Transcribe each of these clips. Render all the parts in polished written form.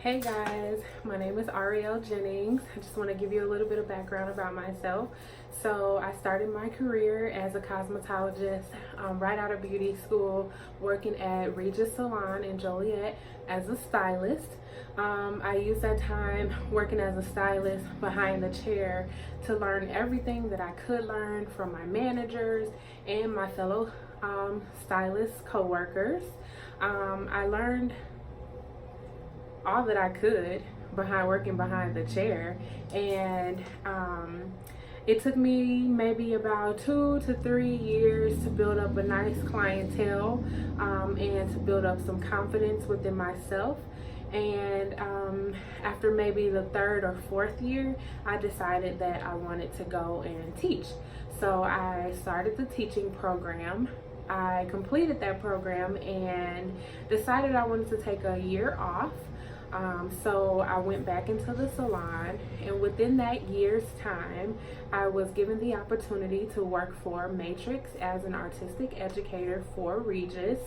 Hey guys, my name is Ariel Jennings. I just want to give you a little bit of background about myself. So I started my career as a cosmetologist right out of beauty school, working at Regis Salon in Joliet as a stylist. I used that time working as a stylist behind the chair to learn everything that I could learn from my managers and my fellow stylist co-workers. I learned all that I could working behind the chair, and it took me maybe about 2 to 3 years to build up a nice clientele and to build up some confidence within myself. And after maybe the 3rd or 4th year, I decided that I wanted to go and teach. So I started the teaching program. I completed that program and decided I wanted to take a year off. So I went back into the salon, and within that year's time, I was given the opportunity to work for Matrix as an artistic educator for Regis.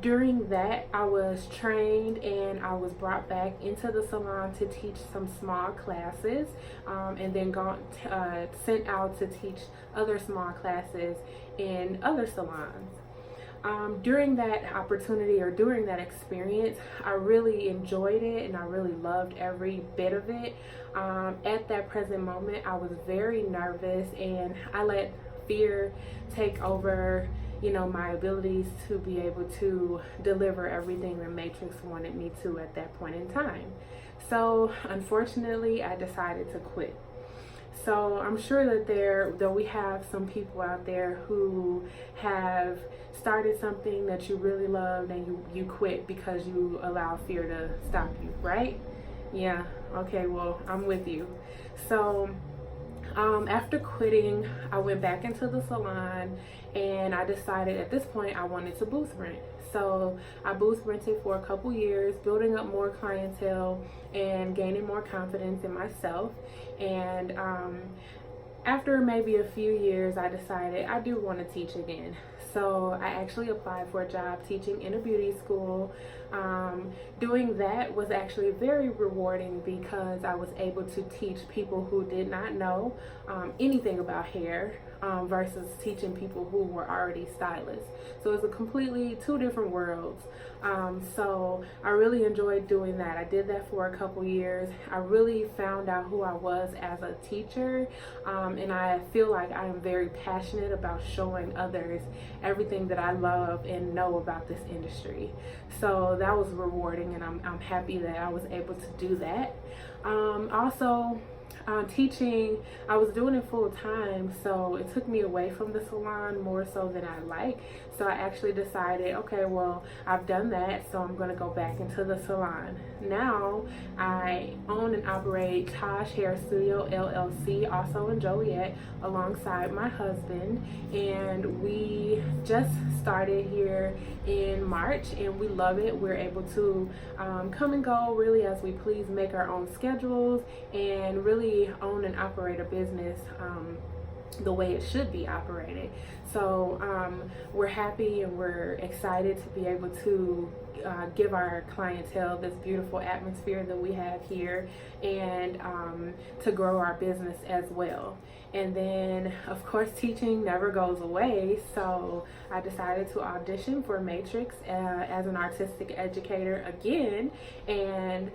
During that, I was trained and I was brought back into the salon to teach some small classes, and then sent out to teach other small classes in other salons. During that opportunity, or during that experience, I really enjoyed it and I really loved every bit of it. At that present moment, I was very nervous and I let fear take over, my abilities to be able to deliver everything that Matrix wanted me to at that point in time. So unfortunately, I decided to quit. So I'm sure that we have some people out there who have started something that you really loved and you quit because you allow fear to stop you, right? Yeah, okay, well, I'm with you. So after quitting, I went back into the salon and I decided at this point I wanted to booth rent. So I booth rented for a couple years, building up more clientele and gaining more confidence in myself. And after maybe a few years, I decided I do want to teach again. So I actually applied for a job teaching in a beauty school. Doing that was actually very rewarding because I was able to teach people who did not know anything about hair versus teaching people who were already stylists. So it's a completely two different worlds. So I really enjoyed doing that. I did that for a couple years. I really found out who I was as a teacher, and I feel like I am very passionate about showing others everything that I love and know about this industry. So that was rewarding, and I'm happy that I was able to do that. Also, teaching, I was doing it full time, so it took me away from the salon more so than I like. So I actually decided, okay, well, I've done that, so I'm going to go back into the salon. Now I own and operate Taj Hair Studio LLC, also in Joliet, alongside my husband, and we just started here in March and we love it. We're able to come and go really as we please, make our own schedules, and really own and operate a business the way it should be operated. So we're happy and we're excited to be able to give our clientele this beautiful atmosphere that we have here, and to grow our business as well. And then of course teaching never goes away, so I decided to audition for Matrix as an artistic educator again, and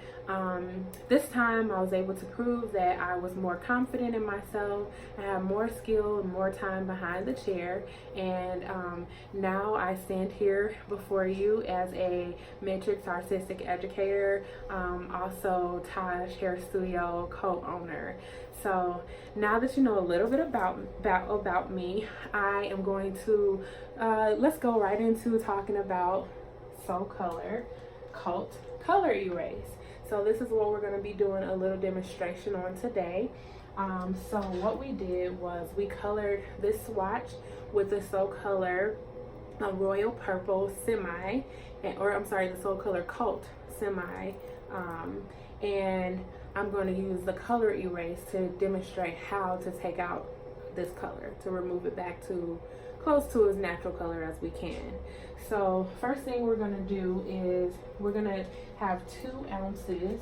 this time I was able to prove that I was more confident in myself. I have more skill and more time behind the chair, and now I stand here before you as a Matrix artistic educator, also Taj Hair Studio co-owner. So now that you know a little bit about me, I am going to let's go right into talking about SoColor Cult Color Erase. So this is what we're going to be doing a little demonstration on today. So what we did was we colored this swatch with the SoColor Royal Purple Semi, the SoColor Cult Semi, and I'm going to use the color erase to demonstrate how to take out this color, to remove it back to close to as natural color as we can. So first thing we're gonna do is we're gonna have 2 ounces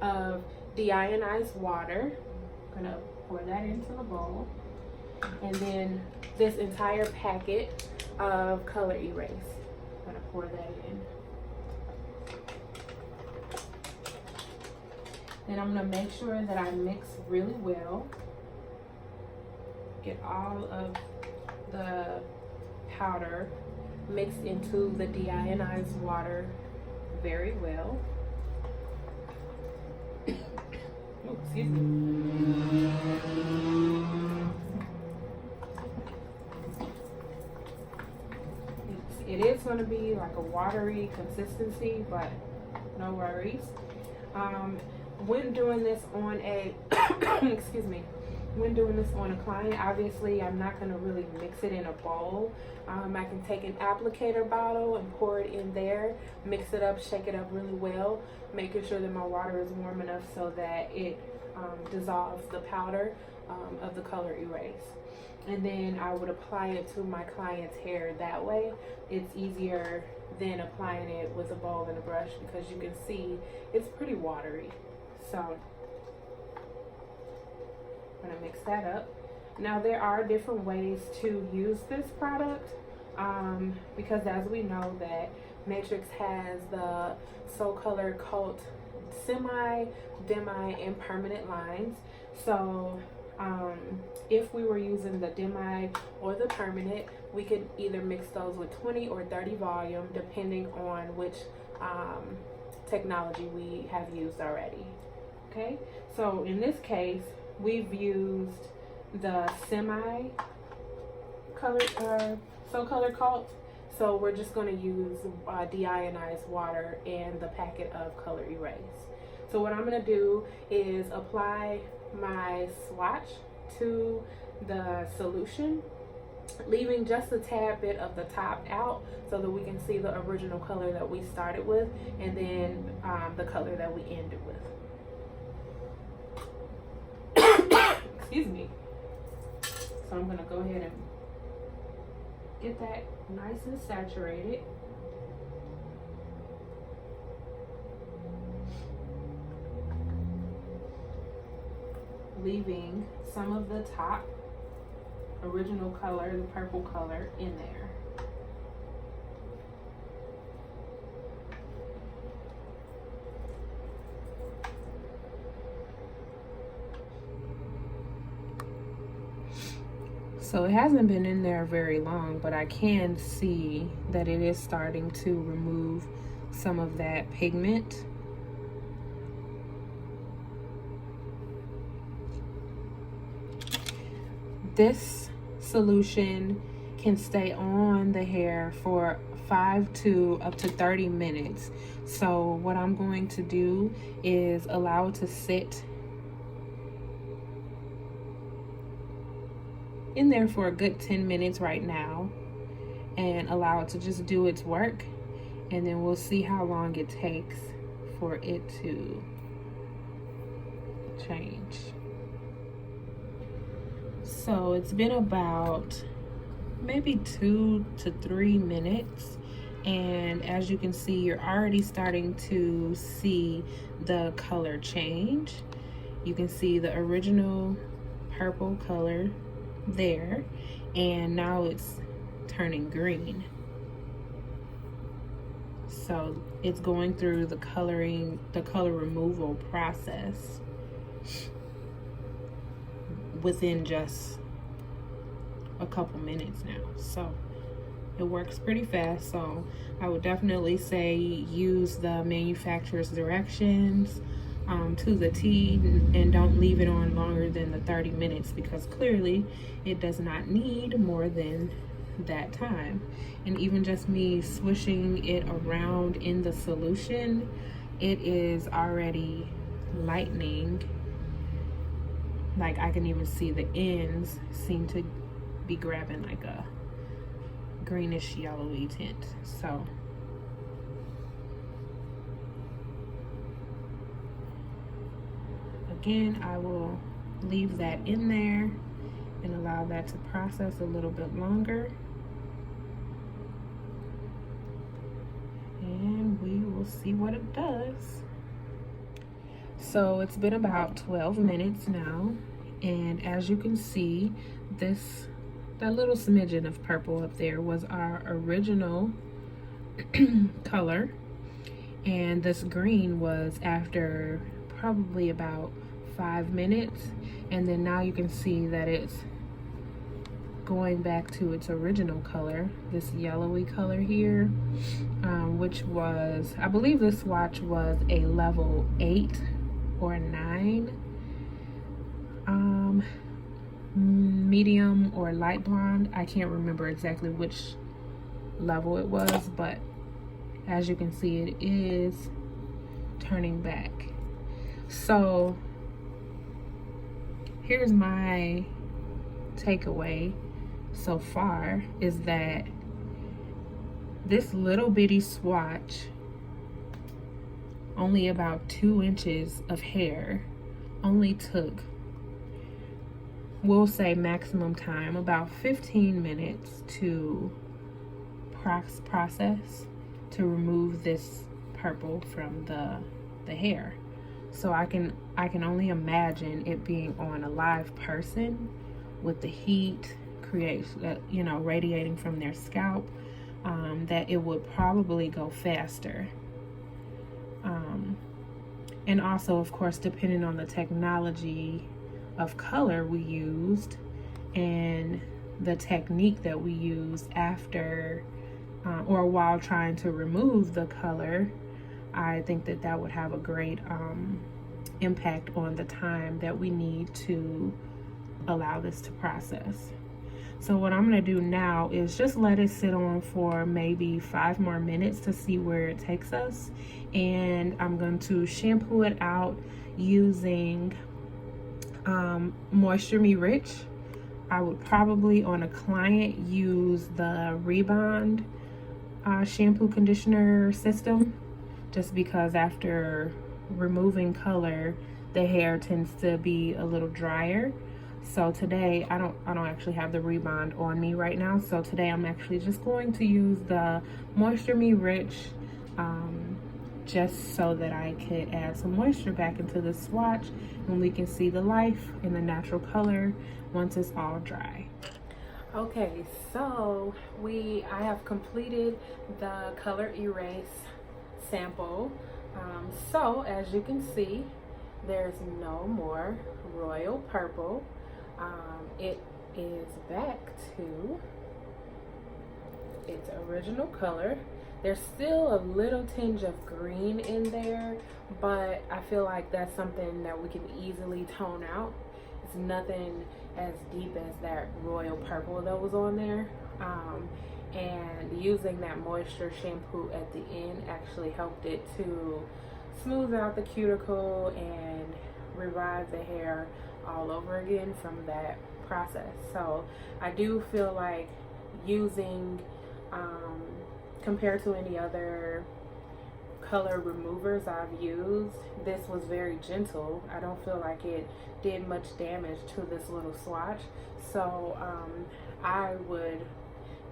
of deionized water. I'm gonna pour that into the bowl. And then this entire packet of color erase. I'm gonna pour that in. Then I'm gonna make sure that I mix really well. Get all of the powder mixed into the deionized water very well. Oh, excuse me. It is going to be like a watery consistency, but no worries. When doing this on a excuse me, when doing this on a client, obviously I'm not going to really mix it in a bowl. I can take an applicator bottle and pour it in there, mix it up, shake it up really well, making sure that my water is warm enough so that it dissolves the powder of the color erase. And then I would apply it to my client's hair. That way it's easier than applying it with a bowl and a brush, because you can see it's pretty watery. So I'm gonna mix that up. Now there are different ways to use this product, because as we know that Matrix has the SoColor Cult semi, demi, and permanent lines. So if we were using the demi or the permanent, we could either mix those with 20 or 30 volume, depending on which technology we have used already. Okay, so in this case, we've used the semi color SoColor Cult. So we're just going to use deionized water and the packet of color erase. So what I'm going to do is apply my swatch to the solution, leaving just a tad bit of the top out so that we can see the original color that we started with, and then the color that we ended with. Excuse me. So I'm going to go ahead and get that nice and saturated. Leaving some of the top original color, the purple color, in there. So it hasn't been in there very long, but I can see that it is starting to remove some of that pigment. This solution can stay on the hair for 5 to up to 30 minutes. So what I'm going to do is allow it to sit in there for a good 10 minutes right now and allow it to just do its work, and then we'll see how long it takes for it to change. So it's been about maybe 2 to 3 minutes, and as you can see, you're already starting to see the color change. You can see the original purple color there, and now it's turning green. So it's going through the color removal process within just a couple minutes now. So it works pretty fast. So I would definitely say use the manufacturer's directions to the T, and don't leave it on longer than the 30 minutes, because clearly it does not need more than that time. And even just me swishing it around in the solution, it is already lightening. Like I can even see the ends seem to be grabbing like a greenish yellowy tint. So again, I will leave that in there and allow that to process a little bit longer. And we will see what it does. So it's been about 12 minutes now, and as you can see, that little smidgen of purple up there was our original color, and this green was after probably about 5 minutes, and then now you can see that it's going back to its original color, this yellowy color here, which was, I believe this swatch was a level 8 or 9, medium or light blonde. I can't remember exactly which level it was, but as you can see, it is turning back. So here's my takeaway so far, is that this little bitty swatch, only about 2 inches of hair, only took, we'll say maximum time, about 15 minutes to process, to remove this purple from the hair. So I can only imagine it being on a live person with the heat radiating from their scalp, that it would probably go faster. And also, of course, depending on the technology of color we used and the technique that we used after or while trying to remove the color, I think that would have a great impact on the time that we need to allow this to process. So what I'm gonna do now is just let it sit on for maybe 5 more minutes to see where it takes us. And I'm going to shampoo it out using Moisture Me Rich. I would probably, on a client, use the Rebond shampoo conditioner system, just because after removing color, the hair tends to be a little drier. So today, I don't actually have the Rebond on me right now. So today I'm actually just going to use the Moisture Me Rich, just so that I could add some moisture back into the swatch, and we can see the life in the natural color once it's all dry. Okay, so I have completed the color erase sample. So as you can see, there's no more royal purple. It is back to its original color. There's still a little tinge of green in there, but I feel like that's something that we can easily tone out. It's nothing as deep as that royal purple that was on there. And using that moisture shampoo at the end actually helped it to smooth out the cuticle and revive the hair all over again from that process. So I do feel like using, compared to any other color removers I've used, this was very gentle. I don't feel like it did much damage to this little swatch. So I would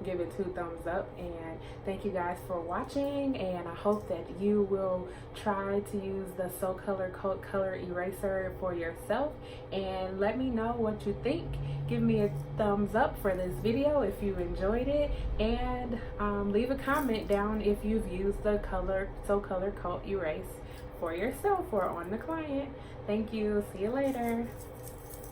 give it 2 thumbs up, and thank you guys for watching, and I hope that you will try to use the SoColor color eraser for yourself, and let me know what you think. Give me a thumbs up for this video if you enjoyed it, and leave a comment down if you've used the SoColor Cult Erase for yourself or on the client. Thank you. See you later.